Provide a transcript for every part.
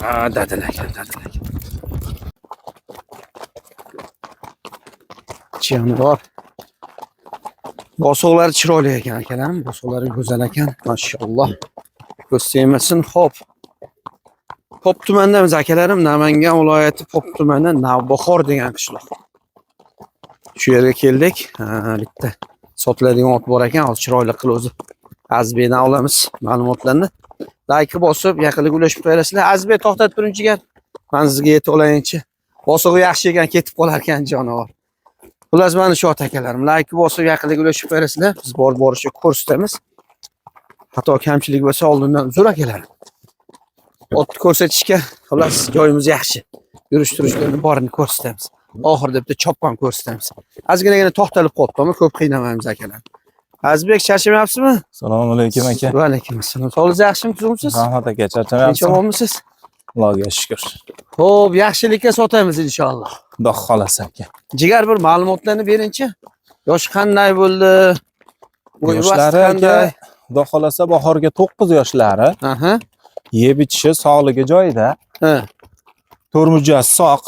Ha, dadil ekan, dadil ekan. Jonivor. Bosoqlar chiroyli ekan akalarim, bosoqlari go'zal ekan, maşallah. Ko'z tegmasin. Xo'p. Pop tumanidamiz akalarim, Namangan viloyati Pop tumani Navbahor degan qishloq. Shu yerga keldik. Bitta sotiladigan ot bor ekan, hozir chiroyli qilib o'zi Azbeydan olamiz ma'lumotlarni. Like bosib, yaqinlik ulashib qo'yasizlar. Azbey to'xtatib turing jigar. Men sizga yetib olayinchi. Bosog'i yaxshi ekan, ketib qolar ekan jonivor. Xullas mana shu ot akalarim. Like bosib, yaqinlik ulashib qo'yasizlar. Biz bor-boricha ko'rsatamiz. Hatto kamchilik bo'lsa oldindan uzr akalarim. Ot ko'rsatishga xullas joyimiz yaxshi. Yurish-turishlarni borini ko'rsatamiz. Oxirida bitta chopqon ko'rsatamiz. Ozginagina to'xtalib qolibdi, ko'p qiynamaymiz akalar. Azbek charchamayapsizmi? Assalomu alaykum aka. Va alaykum assalom. Sog'ligingiz yaxshimi, tuzumsiz? Rahmat aka, charchamayapsizmi? Nechomisiz? Allohga shukr. Xo'p, yaxshilikka sotamiz inshaalloh. Xudo xolasa aka. Jigar bir ma'lumotlarni bering-chi. Yosh qanday bo'ldi? Yoshlari aka, xudo xolasa bahorga 9 yoshlari. Aha. Yeb ichishi sog'ligi joyida. Ha. Turmujasi sog'.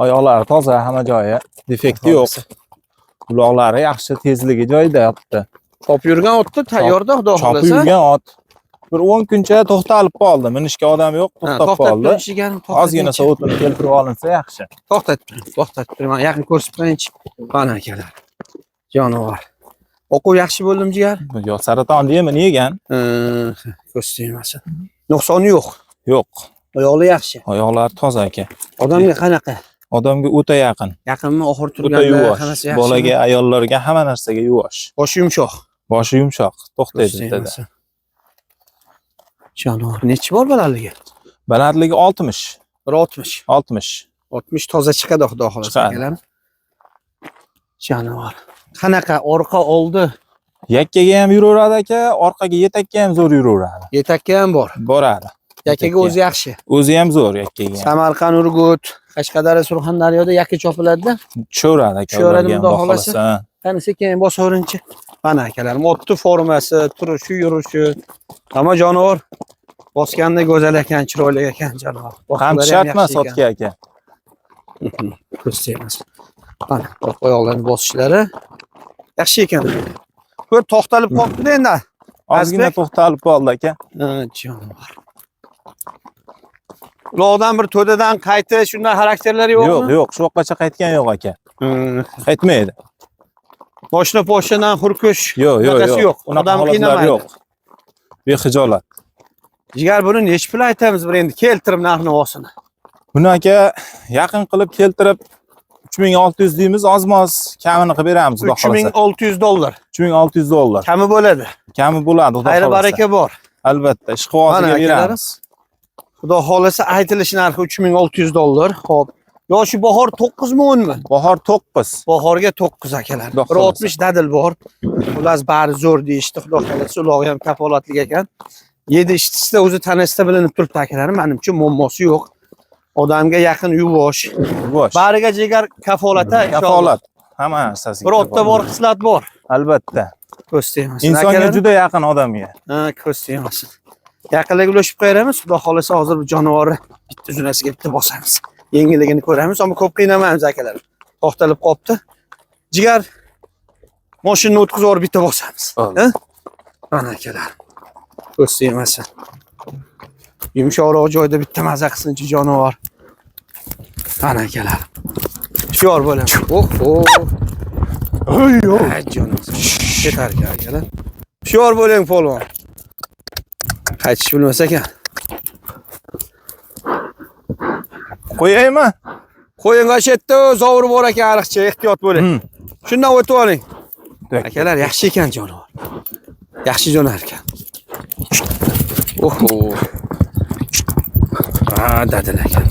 Oyoqlari toza, hamma joyi defekti yo'q. Uloqlari yaxshi, tezligi joyida yotibdi. Chopib yurgan otni tayyorda, xudo xolasa. Chopib yurgan ot. Bir 10 kuncha to'xtalib qoldi. Minishga odam yo'q, to'xtab qoldi. Ozgina sovutini keltirib olinsa yaxshi. To'xtatib turing. Men yaqin ko'rsatib qo'ying-chi. Mana akalar. Jonivor. O'quv yaxshi bo'ldimi jigar? Yo'q, saraton yemini yegan. Ko'z tegmasin. Nuqsoni yo'q. Yo'q. Oyoqlari yaxshi. Oyoqlari toza aka. Odamga qanaqa? Odamga o'ta yaqin. Yaqinmi, oxir turganda hammasi yaxshi. Bolaga, ayollarga hamma narsaga yuvosh. Boshi yumshoq. Boshi yumshoq. To'xtaydi dedi. Jonivor nechi bor balandligi? Balandligi 60. 160. 60. 60 toza chiqadi, xudo xolasa akalar. Jonivor. Qanaqa orqa oldi? Yakkaga ham yuraveradi aka, orqaga yetakka ham zo'r yuraveradi. Yetakka ham bor. Boradi. Yakkaga o'zi yaxshi. O'zi ham zo'r yakkaga. Samarqand, Urgut, Qashqadaryo, Surxondaryoda yakka chopiladida. Tushaveradi aka. Tushaveradi, xudo xolasa. Qani sekin bosaveringchi. Mana akalarim, otni formasi, turishi, yurishi, hamma jonivor bosganda go'zal ekan, chiroyli ekan jonivor. Ham shart emas otga aka. Ko'z tegmas. Mana oyoqlarni bosishlari yaxshi ekan. Ko'r to'xtalib qolibdi endi. Ozgina to'xtalib qoldi aka. Jonivor. Uloqdan bir to'dadan qaytish, shunday xarakterlari yo'qmi? Yo'q, shu yoqqacha qaytgan yo'q aka. Qaytmaydi. Boshna poshnadan xurkush. Yo'q. Odam qiynamaydi. Yo'q. Bexijolat. Jigar buni nech pul aytamiz bir endi keltirib narxini olsin. Buni aka yaqin qilib keltirib 3600 deymiz, ozmoz kamini qilib beramiz, xudo xolasa. $3600. $3600. Kami bo'ladi. Kami bo'ladi, xudo xolasa. Xayr baraka bor. Albatta, ishqibozga beramiz. Xudo xolasa aytilish narxi $3600. Xo'p. Yoshi bahor 9 mi 10 mi? Bahor 9. Bahorga 9 akalar. 160 dadil bor. Ular bari zo'r deyishdi, xudo xolasa ularga ham kafolatli ekan. 7 ishtisida o'zi tanasida bilinib turibdi akalarim, menimcha muammosi yo'q. Odamga yaqin yuvosh. Bariga jigar kafolata inshaalloh. Kafolat. Hamma narsasi. Bir otda bor, xislat bor. Albatta. Ko'z tegmasin. Insonga juda yaqin odamga. Ko'z tegmasin. Yaqinlik ulashib qo'yamiz. Xudo xolasa hozir bu jonivorni bitta junasiga bitta bosamiz. Yengilligini ko'ramiz, ammo ko'p qiynamaymiz akalar. To'xtalib qopti. Jigar mashinani o'tkazib yuborib bitta bosamiz. Mana akalar. Ko'z tegmasin. Yumshoqroq joyda bitta maza qilsinchi jonivor. Mana akalar. Hushyor bo'ling. Ay jonivor. Ketar akalar. Hushyor bo'ling polvon. Qaytish bilmas ekan. Qo'yaymi? Qo'ying g'ashetda, zovur bor ekan ariqcha, ehtiyot bo'ling. Shundan o'tib oling. Akalar yaxshi ekan jonivor. Yaxshi jo'nar ekan. Dadil ekan.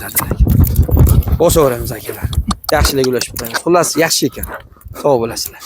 Bosaveramiz akalar. Yaxshilik ulashib qo'yamiz. Xullas yaxshi ekan. Sog' bo'lasizlar.